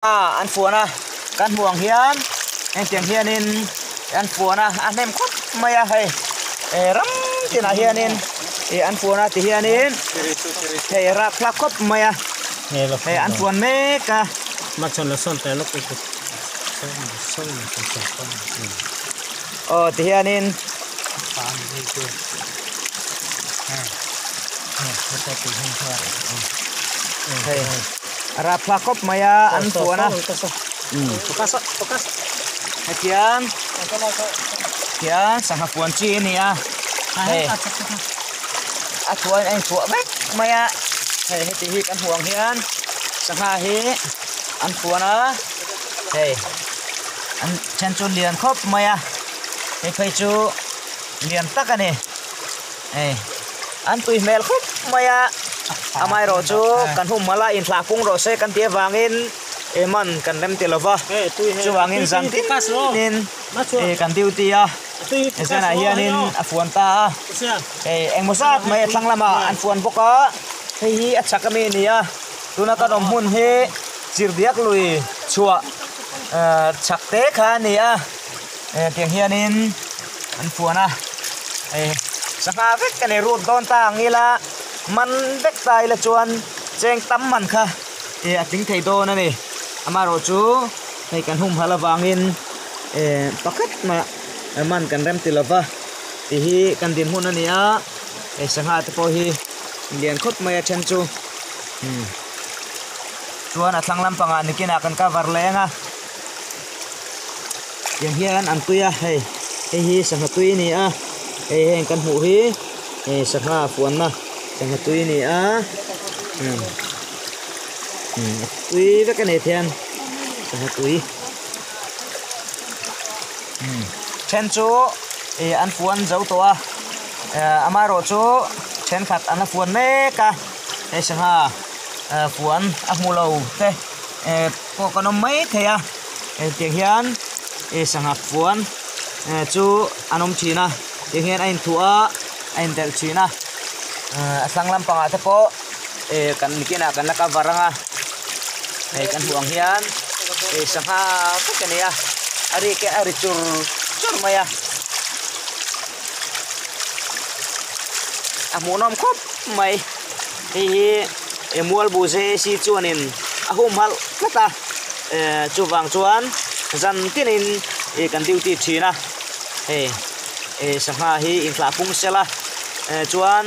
Ăn phua na can huang hian anh tiếng hian in ăn phua na anh em khóc mày à hay ram thì na hian in ăn phua na thì hian in hay rap lap khóc mày à hay ăn phua mê cả mà chọn là son tay lúc cái son thì hian in hay rap lap khóc mày à ăn phua na Fokus. Kian sang hapuan chi ni a hey atuan anh phua bek maya hey heti hi kan huang hian sang ha hi an phua na hey an chen chu lian khop maya hey phai chu lian tak ani hey an tui mel khop maya amai ro chu kan hum mala in thla pung ro se kan tia wangin eman kan lem telova chu wangin zang tin nin kan duty a sen a hianin a fuan ta anh mosat mai thlang lama an fuan boka hei hi a chakami ni a tuna kan om hun he chirdiak lui chua chakte kha ni a tiang hianin an fuan a saka vek kan rut don ta ngila man vek tai la chuan cheng tam man kha a ting thei do na ni amaro chu hei kan hum hala wangin pakat ma man kan rem tilova ti hi kan din hun ania sangha te po hi lian khot maya chen chu chuan a thlang lampanga nikina kan cover lenga yang hian an tuya hei hi sangha tui ni a hei kan hu hi sangha fuan na sangha tui ni a tui ve kan e thian sangha tui chen chu an fuan zo to a amaro chu chen khat an fuan me ka sangha fuan a mulo te ko kanom mai the a tiang hian sangha fuan chu anom china tiang hian ain thua ain del china asang lam panga te po kan nikina kan la ka varanga kan huang hian sangha ka kania ari ke ari chur maya amunom khop mai hi emual bu se si chuanin ahum hal kata chuwang chuan zan tinin kan duty thina sangha hi in tla pung sela chuan